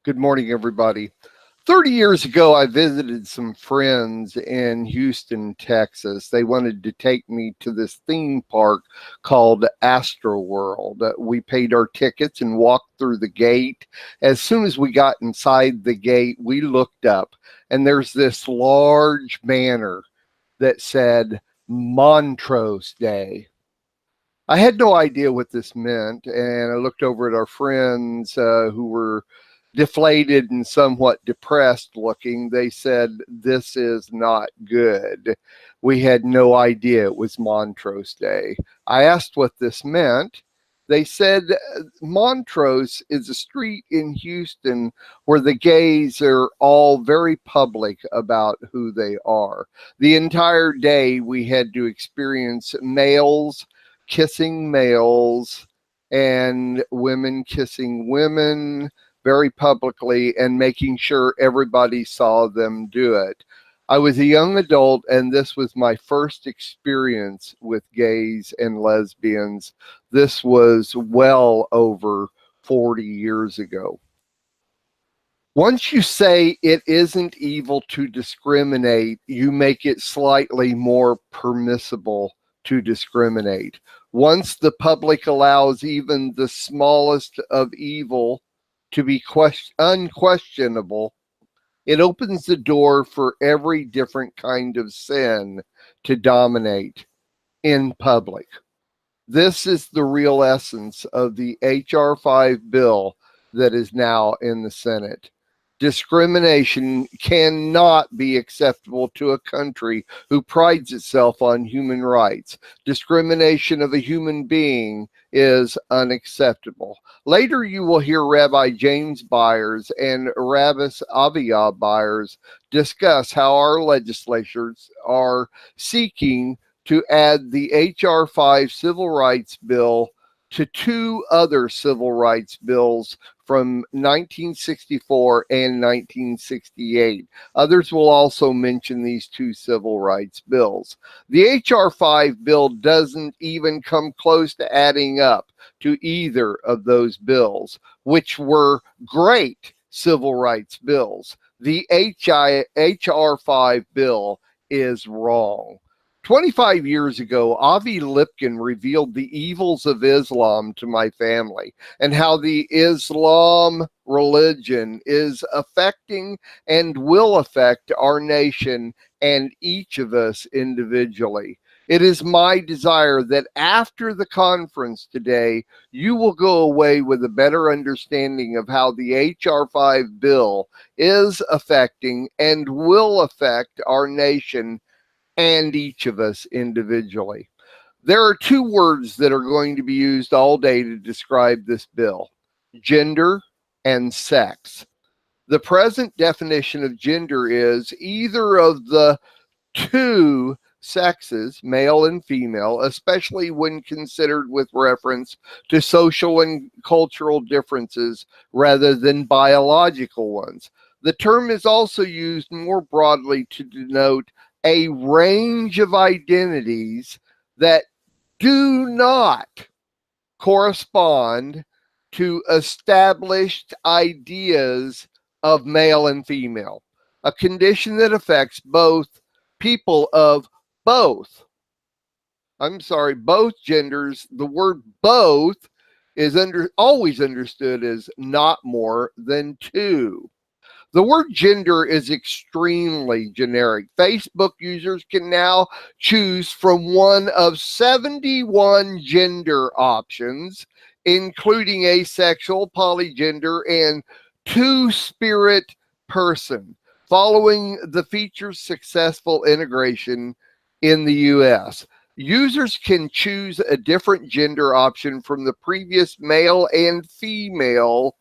Good morning, everybody. 30 years ago, I visited some friends in Houston, Texas. They wanted to take me to this theme park called Astroworld. We paid our tickets and walked through the gate. As soon as we got inside the gate, we looked up, and there's this large banner that said Montrose Day. I had no idea what this meant, and I looked over at our friends who were deflated and somewhat depressed looking. They said, "This is not good." We had no idea it was Montrose Day. I asked what this meant. They said Montrose is a street in Houston where the gays are all very public about who they are. The entire day we had to experience males kissing males and women kissing women very publicly and making sure everybody saw them do it. I was a young adult, and this was my first experience with gays and lesbians. This was well over 40 years ago. Once you say it isn't evil to discriminate, you make it slightly more permissible to discriminate. Once the public allows even the smallest of evil to be unquestionable, it opens the door for every different kind of sin to dominate in public. This is the real essence of the HR5 bill that is now in the Senate. Discrimination cannot be acceptable to a country who prides itself on human rights. Discrimination of a human being is unacceptable. Later, you will hear Rabbi James Byers and Rabbi Aviyah Byers discuss how our legislatures are seeking to add the HR5 Civil Rights Bill to two other civil rights bills from 1964 and 1968. Others will also mention these two civil rights bills. The HR5 bill doesn't even come close to adding up to either of those bills, which were great civil rights bills. The HR5 bill is wrong. 25 years ago, Avi Lipkin revealed the evils of Islam to my family and how the Islam religion is affecting and will affect our nation and each of us individually. It is my desire that after the conference today, you will go away with a better understanding of how the HR5 bill is affecting and will affect our nation and each of us individually. There are two words that are going to be used all day to describe this bill: gender and sex. The present definition of gender is either of the two sexes, male and female, especially when considered with reference to social and cultural differences rather than biological ones. The term is also used more broadly to denote a range of identities that do not correspond to established ideas of male and female, a condition that affects both people of both. Both genders. The word both is always understood as not more than two. The word gender is extremely generic. Facebook users can now choose from one of 71 gender options, including asexual, polygender, and two-spirit person, following the feature's successful integration in the US. Users can choose a different gender option from the previous male and female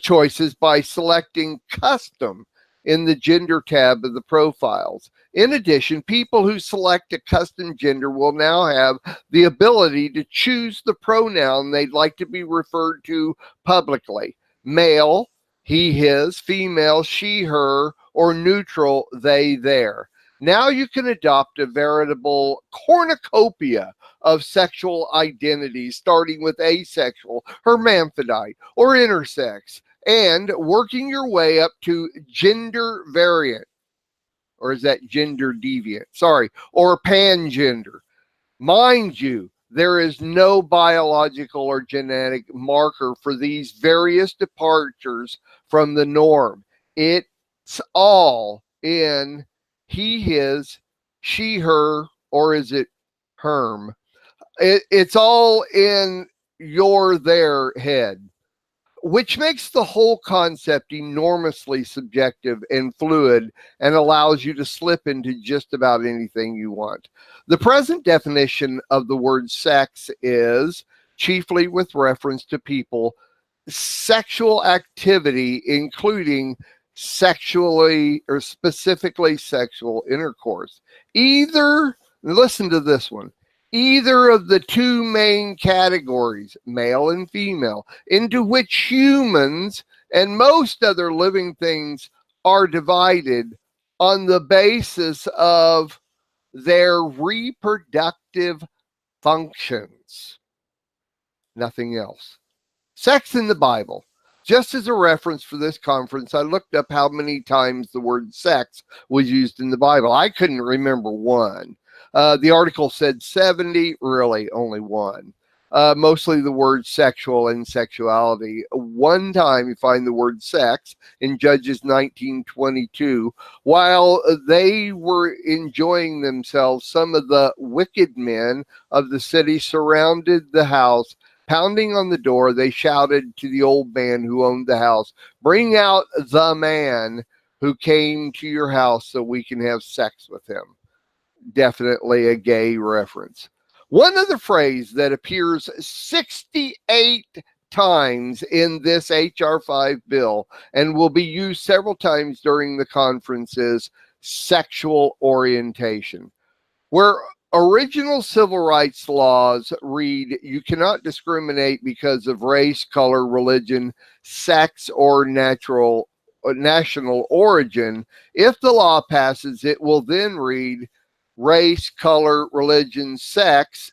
choices by selecting custom in the gender tab of the profiles. In addition, people who select a custom gender will now have the ability to choose the pronoun they'd like to be referred to publicly: male, he, his; female, she, her; or neutral, they, their. Now you can adopt a veritable cornucopia of sexual identities, starting with asexual, hermaphrodite, or intersex, and working your way up to gender variant, or is that gender deviant? Sorry, or pangender. Mind you, there is no biological or genetic marker for these various departures from the norm. It's all in he, his, she, her, or is it herm? It's all in your, their head, which makes the whole concept enormously subjective and fluid and allows you to slip into just about anything you want. The present definition of the word sex is, chiefly with reference to people, sexual activity, including sexually or specifically sexual intercourse. Either, listen to this one, either of the two main categories, male and female, into which humans and most other living things are divided on the basis of their reproductive functions. Nothing else. Sex in the Bible. Just as a reference for this conference, I looked up how many times the word sex was used in the Bible. I couldn't remember one. The article said 70, really only one. Mostly the word sexual and sexuality. One time you find the word sex in Judges 19:22. While they were enjoying themselves, some of the wicked men of the city surrounded the house. Pounding on the door, they shouted to the old man who owned the house, "Bring out the man who came to your house so we can have sex with him." Definitely a gay reference. One other phrase that appears 68 times in this HR5 bill and will be used several times during the conference is sexual orientation. Where original civil rights laws read, you cannot discriminate because of race, color, religion, sex, or national origin. If the law passes, it will then read race, color, religion, sex,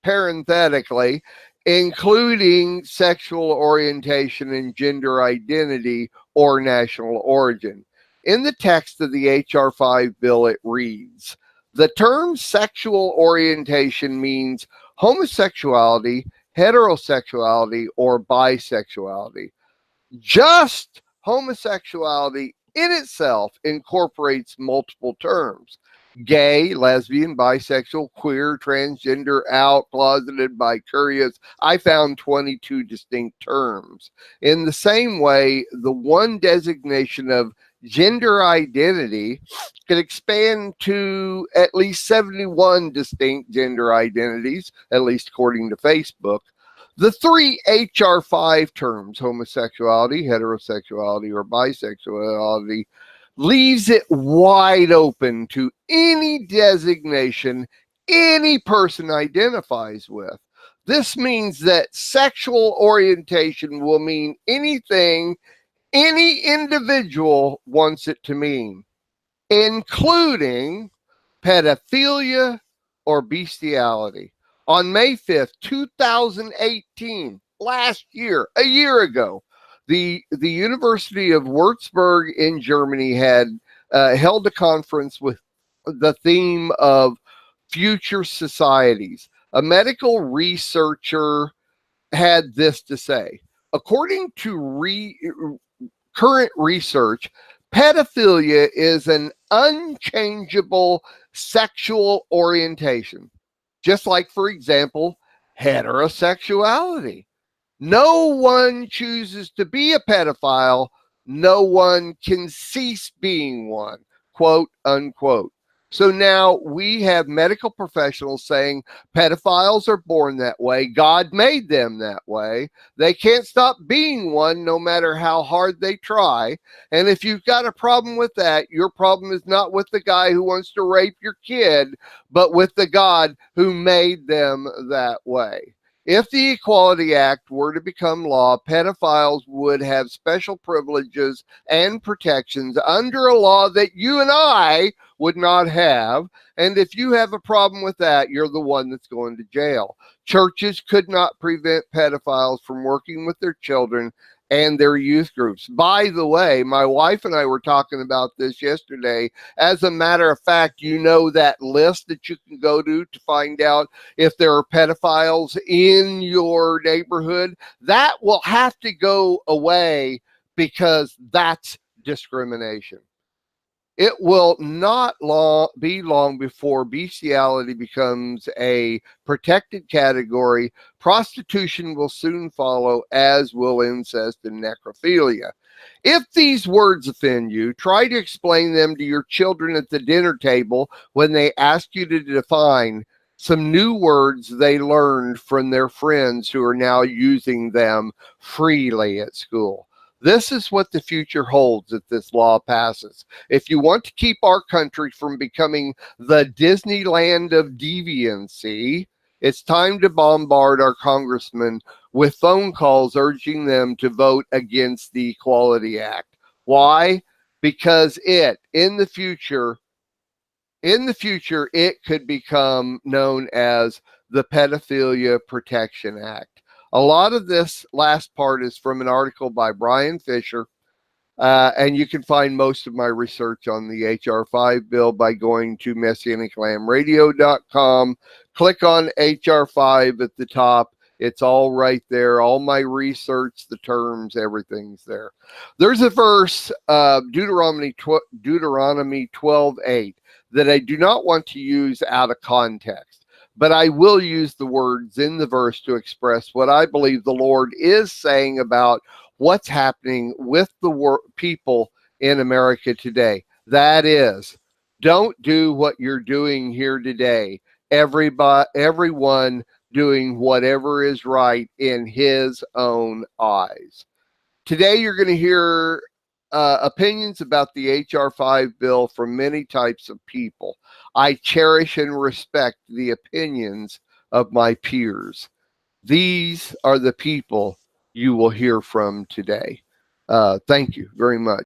parenthetically, including sexual orientation and gender identity or national origin. In the text of the HR5 bill, it reads, the term sexual orientation means homosexuality, heterosexuality, or bisexuality. Just homosexuality in itself incorporates multiple terms: gay, lesbian, bisexual, queer, transgender, out, closeted, bicurious. I found 22 distinct terms. In the same way, the one designation of gender identity could expand to at least 71 distinct gender identities, at least according to Facebook. The three HR5 terms, homosexuality, heterosexuality, or bisexuality, leaves it wide open to any designation any person identifies with. This means that sexual orientation will mean anything any individual wants it to mean, including pedophilia or bestiality. On May 5th, 2018, last year, a year ago, the University of Würzburg in Germany had held a conference with the theme of future societies. A medical researcher had this to say. According to current research, pedophilia is an unchangeable sexual orientation, just like, for example, heterosexuality. No one chooses to be a pedophile. No one can cease being one, quote unquote. So now we have medical professionals saying pedophiles are born that way. God made them that way. They can't stop being one no matter how hard they try. And if you've got a problem with that, your problem is not with the guy who wants to rape your kid, but with the God who made them that way. If the Equality Act were to become law, pedophiles would have special privileges and protections under a law that you and I would not have. And if you have a problem with that, you're the one that's going to jail. Churches could not prevent pedophiles from working with their children, and their youth groups. By the way, my wife and I were talking about this yesterday. As a matter of fact, you know that list that you can go to find out if there are pedophiles in your neighborhood? That will have to go away because that's discrimination. It will not be long before bestiality becomes a protected category. Prostitution will soon follow, as will incest and necrophilia. If these words offend you, try to explain them to your children at the dinner table when they ask you to define some new words they learned from their friends who are now using them freely at school. This is what the future holds if this law passes. If you want to keep our country from becoming the Disneyland of deviancy, it's time to bombard our congressmen with phone calls urging them to vote against the Equality Act. Why? Because in the future, it could become known as the Pedophilia Protection Act. A lot of this last part is from an article by Brian Fisher, and you can find most of my research on the HR5 bill by going to messianiclamradio.com. Click on HR5 at the top. It's all right there. All my research, the terms, everything's there. There's a verse, Deuteronomy 12:8, that I do not want to use out of context, but I will use the words in the verse to express what I believe the Lord is saying about what's happening with the people in America today. That is, don't do what you're doing here today. Everyone doing whatever is right in his own eyes. Today, you're going to hear opinions about the HR5 bill from many types of people. I cherish and respect the opinions of my peers. These are the people you will hear from today. Thank you very much.